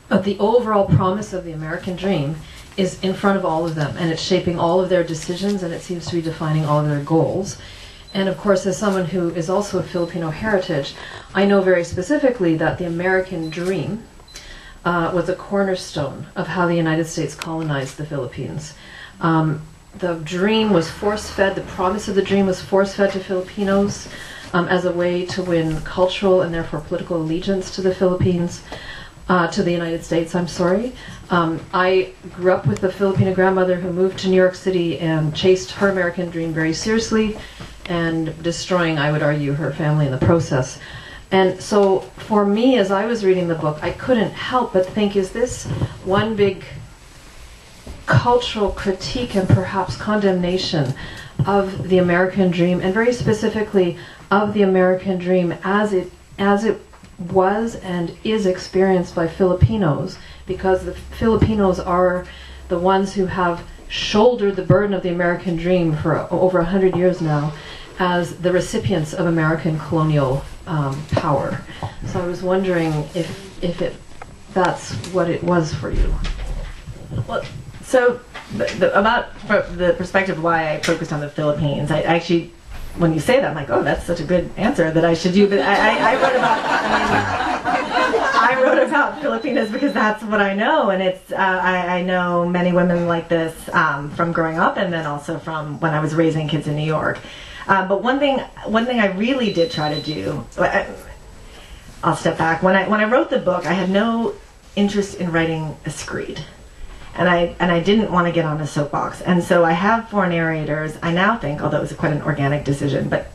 But the overall promise of the American dream is in front of all of them, and it's shaping all of their decisions, and it seems to be defining all of their goals. And of course, as someone who is also of Filipino heritage, I know very specifically that the American dream was a cornerstone of how the United States colonized the Philippines. The dream was force-fed, the promise of the dream was force-fed to Filipinos as a way to win cultural and therefore political allegiance to the Philippines. To the United States, I'm sorry. I grew up with a Filipino grandmother who moved to New York City and chased her American dream very seriously, and destroying, I would argue, her family in the process. And so for me, as I was reading the book, I couldn't help but think, is this one big cultural critique and perhaps condemnation of the American dream, and very specifically of the American dream as it was and is experienced by Filipinos, because the Filipinos are the ones who have shouldered the burden of the American dream for over 100 years now as the recipients of American colonial power. So I was wondering if that's what it was for you. Well, so about the perspective of why I focused on the Philippines, I actually, when you say that, I'm like, oh, that's such a good answer that I should do. But I wrote about Filipinos because that's what I know, and it's I know many women like this from growing up, and then also from when I was raising kids in New York. But one thing I really did try to do, I'll step back. When I wrote the book, I had no interest in writing a screed. And I didn't want to get on a soapbox. And so I have 4 narrators, I now think, although it was quite an organic decision, but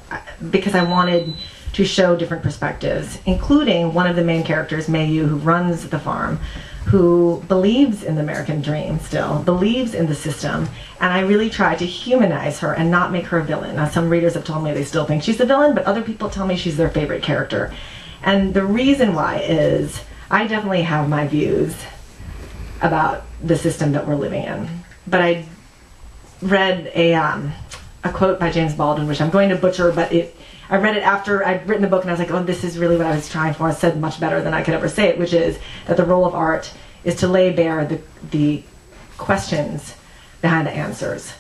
because I wanted to show different perspectives, including one of the main characters, Mayu, who runs the farm, who believes in the American dream still, believes in the system, and I really tried to humanize her and not make her a villain. Now, some readers have told me they still think she's a villain, but other people tell me she's their favorite character. And the reason why is I definitely have my views about the system that we're living in. But I read a quote by James Baldwin, which I'm going to butcher, but I read it after I'd written the book, and I was like, oh, this is really what I was trying for. I said much better than I could ever say it, which is that the role of art is to lay bare the questions behind the answers.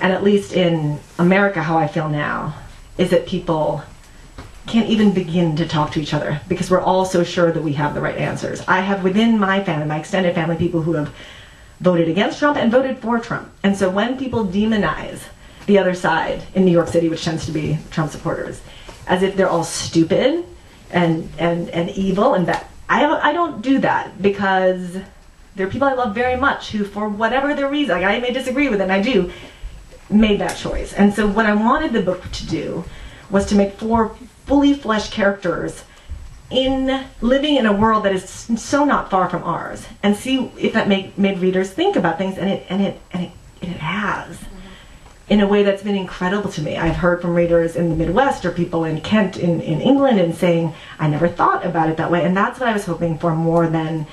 And at least in America, how I feel now is that people can't even begin to talk to each other because we're all so sure that we have the right answers. I have within my family, my extended family, people who have voted against Trump and voted for Trump. And so when people demonize the other side in New York City, which tends to be Trump supporters, as if they're all stupid and evil and bad, I don't do that, because there are people I love very much who, for whatever their reason, like I may disagree with it, and I do, made that choice. And so what I wanted the book to do was to make 4 fully fleshed characters living in a world that is so not far from ours, and see if that made readers think about things, and it has, in a way that's been incredible to me. I've heard from readers in the Midwest or people in Kent in England and saying, I never thought about it that way, and that's what I was hoping for, more than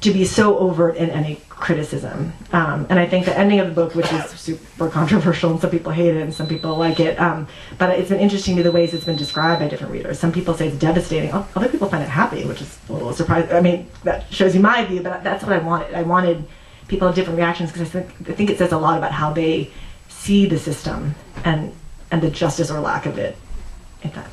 to be so overt in any criticism. And I think the ending of the book, which is super controversial, and some people hate it and some people like it, but it's been interesting to the ways it's been described by different readers. Some people say it's devastating. Other people find it happy, which is a little surprising. I mean, that shows you my view, but that's what I wanted. I wanted people to have different reactions, because I think it says a lot about how they see the system and the justice or lack of it, if that.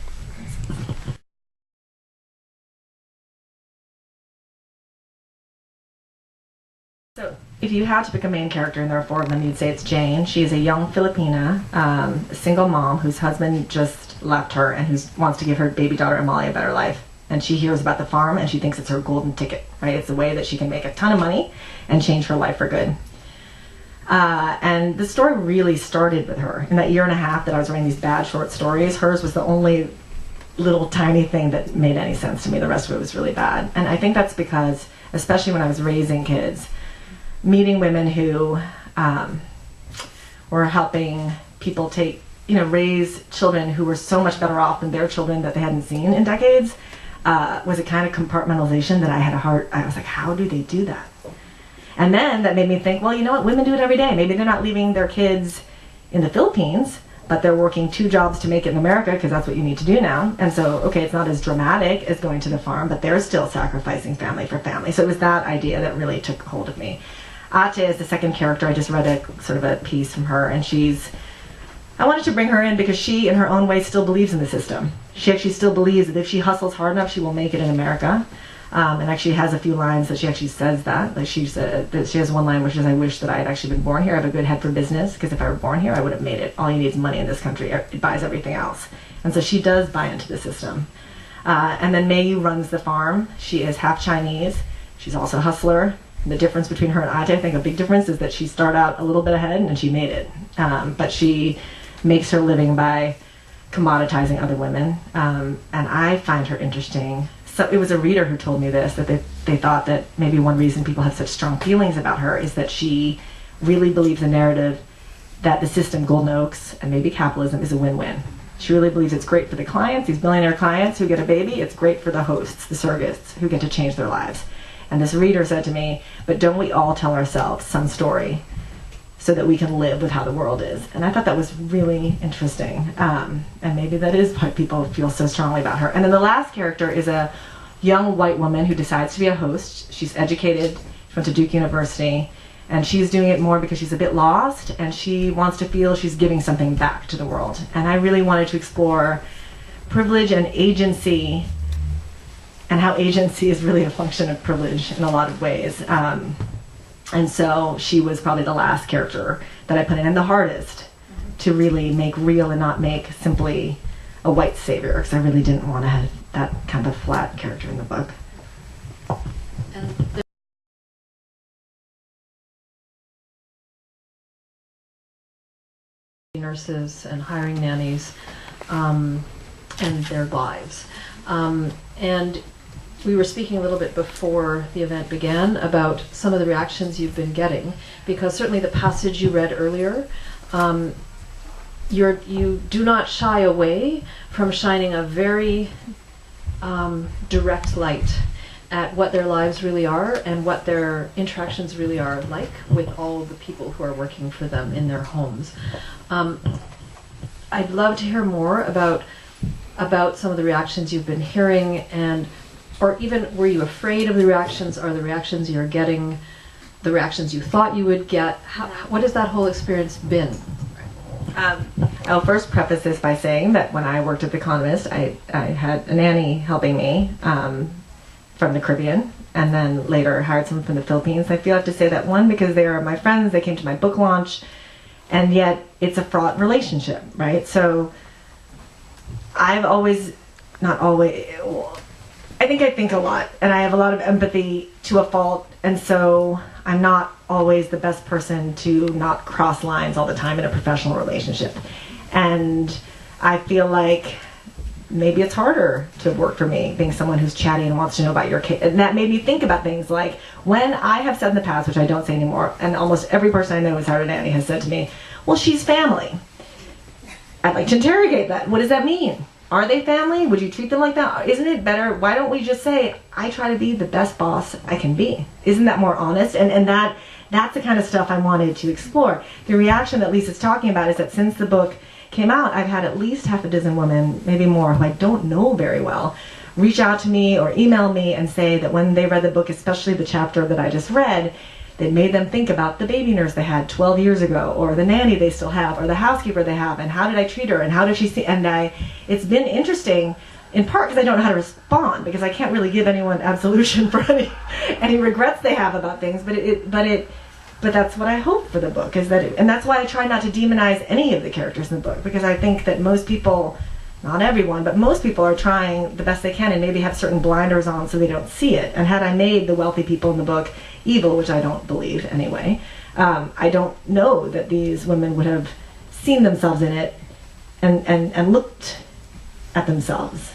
So, if you had to pick a main character, and there are 4 of them, you'd say it's Jane. She is a young Filipina, a single mom whose husband just left her and who wants to give her baby daughter Amalia a better life. And she hears about the farm and she thinks it's her golden ticket, right? It's a way that she can make a ton of money and change her life for good. And the story really started with her. In that year and a half that I was writing these bad short stories, hers was the only little tiny thing that made any sense to me. The rest of it was really bad. And I think that's because, especially when I was raising kids, meeting women who were helping people raise children who were so much better off than their children that they hadn't seen in decades, was a kind of compartmentalization that I was like, how do they do that? And then that made me think, well, you know what, women do it every day. Maybe they're not leaving their kids in the Philippines, but they're working 2 jobs to make it in America because that's what you need to do now. And so, okay, it's not as dramatic as going to the farm, but they're still sacrificing family for family. So it was that idea that really took hold of me. Ate is the second character. I just read a sort of a piece from her, and I wanted to bring her in because she, in her own way, still believes in the system. She actually still believes that if she hustles hard enough, she will make it in America. And actually has a few lines that she actually says that. Like she said that she has one line which is, "I wish that I had actually been born here. I have a good head for business, because if I were born here, I would have made it. All you need is money in this country. It buys everything else." And so she does buy into the system. And then Meiyu runs the farm. She is half Chinese. She's also a hustler. The difference between her and Ate, I think a big difference, is that she started out a little bit ahead and she made it. But she makes her living by commoditizing other women. And I find her interesting. So it was a reader who told me this, that they thought that maybe one reason people have such strong feelings about her is that she really believes the narrative that the system, Golden Oaks, and maybe capitalism, is a win-win. She really believes it's great for the clients, these billionaire clients who get a baby. It's great for the hosts, the surrogates, who get to change their lives. And this reader said to me, "But don't we all tell ourselves some story so that we can live with how the world is?" And I thought that was really interesting. And maybe that is why people feel so strongly about her. And then the last character is a young white woman who decides to be a host. She's educated, she went to Duke University, and she's doing it more because she's a bit lost, and she wants to feel she's giving something back to the world. And I really wanted to explore privilege and agency, and how agency is really a function of privilege in a lot of ways. And so she was probably the last character that I put in, and the hardest to really make real and not make simply a white savior, because I really didn't want to have that kind of flat character in the book. And nurses and hiring nannies and their lives. And we were speaking a little bit before the event began about some of the reactions you've been getting, because certainly the passage you read earlier, you do not shy away from shining a very direct light at what their lives really are and what their interactions really are like with all of the people who are working for them in their homes. I'd love to hear more about some of the reactions you've been hearing, or even were you afraid of the reactions? Are the reactions you're getting the reactions you thought you would get? What has that whole experience been? I'll first preface this by saying that when I worked at The Economist, I had a nanny helping me from the Caribbean, and then later hired someone from the Philippines. I feel I have to say that, one, because they are my friends, they came to my book launch, and yet it's a fraught relationship, right? So I've always, not always, I think a lot, and I have a lot of empathy to a fault, and so I'm not always the best person to not cross lines all the time in a professional relationship. And I feel like maybe it's harder to work for me, being someone who's chatty and wants to know about your kid. And that made me think about things like, when I have said in the past, which I don't say anymore, and almost every person I know who's hired a nanny has said to me, "Well, she's family." I'd like to interrogate that. What does that mean? Are they family? Would you treat them like that? Isn't it better? Why don't we just say, "I try to be the best boss I can be"? Isn't that more honest? And that's the kind of stuff I wanted to explore. The reaction that Lisa's talking about is that since the book came out, I've had at least half a dozen women, maybe more, who I don't know very well, reach out to me or email me and say that when they read the book, especially the chapter that I just read, that made them think about the baby nurse they had 12 years ago, or the nanny they still have, or the housekeeper they have, and how did I treat her, and how did she see, and it's been interesting, in part because I don't know how to respond, because I can't really give anyone absolution for any regrets they have about things, but that's what I hope for the book, is that and that's why I try not to demonize any of the characters in the book, because I think that most people, not everyone, but most people are trying the best they can and maybe have certain blinders on so they don't see it. And had I made the wealthy people in the book evil, which I don't believe anyway, I don't know that these women would have seen themselves in it and looked at themselves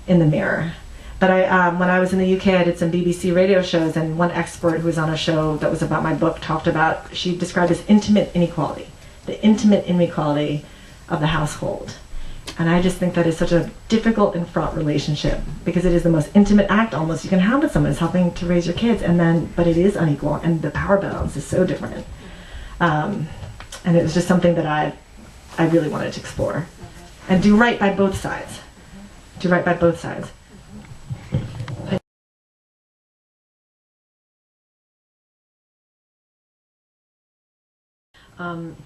in the mirror. But when I was in the UK, I did some BBC radio shows, and one expert who was on a show that was about my book talked about, she described as intimate inequality, the intimate inequality of the household. And I just think that is such a difficult and fraught relationship, because it is the most intimate act almost you can have with someone, is helping to raise your kids, but it is unequal, and the power balance is so different. And it was just something that I really wanted to explore. And do right by both sides. Do right by both sides.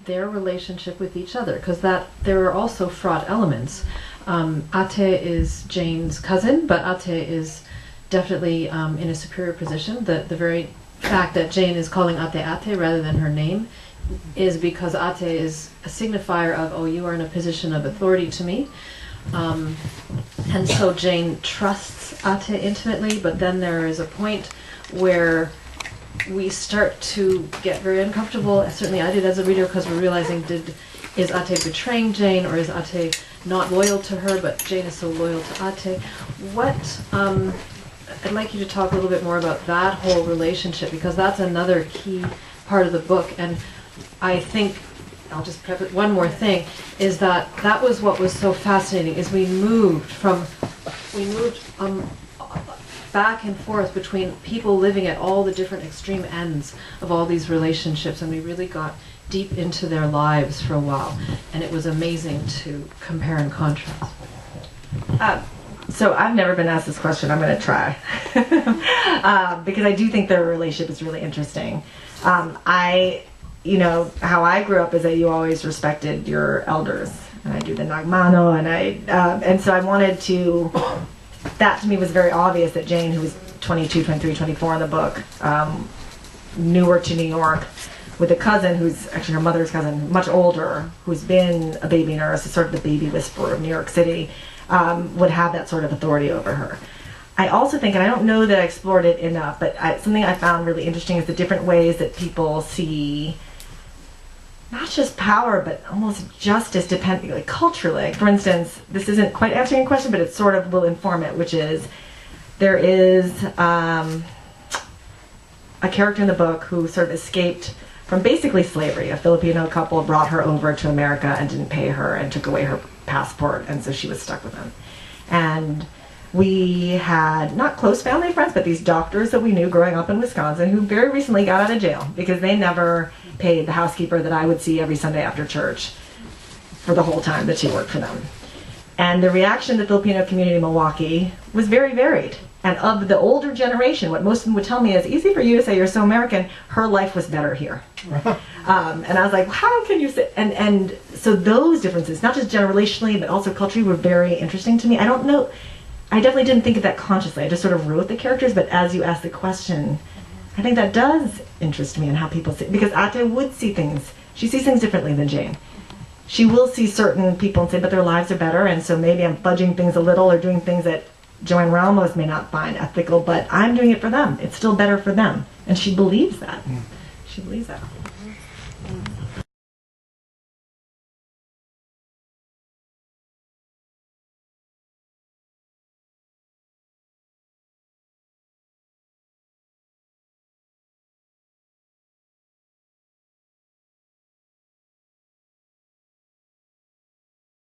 Their relationship with each other, because there are also fraught elements. Ate is Jane's cousin, but Ate is definitely in a superior position. The very fact that Jane is calling Ate Ate rather than her name is because Ate is a signifier of, oh, you are in a position of authority to me. And so Jane trusts Ate intimately, but then there is a point where we start to get very uncomfortable. Certainly I did as a reader, because we're realizing, is Ate betraying Jane, or is Ate not loyal to her, but Jane is so loyal to Ate? I'd like you to talk a little bit more about that whole relationship, because that's another key part of the book. And I think, I'll just preface one more thing, is that was what was so fascinating, is we moved back and forth between people living at all the different extreme ends of all these relationships, and we really got deep into their lives for a while, and it was amazing to compare and contrast. So I've never been asked this question. I'm going to try. Because I do think their relationship is really interesting. How I grew up is that you always respected your elders, and I do the nagmano, and so I wanted to. That to me was very obvious that Jane, who was 22, 23, 24 in the book, knew her to New York with a cousin who's actually her mother's cousin, much older, who's been a baby nurse, sort of the baby whisperer of New York City, would have that sort of authority over her. I also think, and I don't know that I explored it enough, but something I found really interesting is the different ways that people see not just power, but almost justice, depending, like culturally. For instance, this isn't quite answering your question, but it sort of will inform it, which is there is a character in the book who sort of escaped from basically slavery. A Filipino couple brought her over to America and didn't pay her and took away her passport, and so she was stuck with them. And we had not close family friends, but these doctors that we knew growing up in Wisconsin who very recently got out of jail because they never paid the housekeeper that I would see every Sunday after church for the whole time that she worked for them. And the reaction of the Filipino community in Milwaukee was very varied. And of the older generation, what most of them would tell me is, easy for you to say, you're so American, her life was better here. And I was like, how can you say, and so those differences, not just generationally, but also culturally, were very interesting to me. I don't know, I definitely didn't think of that consciously. I just sort of wrote the characters, but as you asked the question, I think that does interest me in how people see, because Ate would see things, she sees things differently than Jane. She will see certain people and say, but their lives are better, and so maybe I'm fudging things a little or doing things that Joanne Ramos may not find ethical, but I'm doing it for them. It's still better for them. And she believes that. She believes that.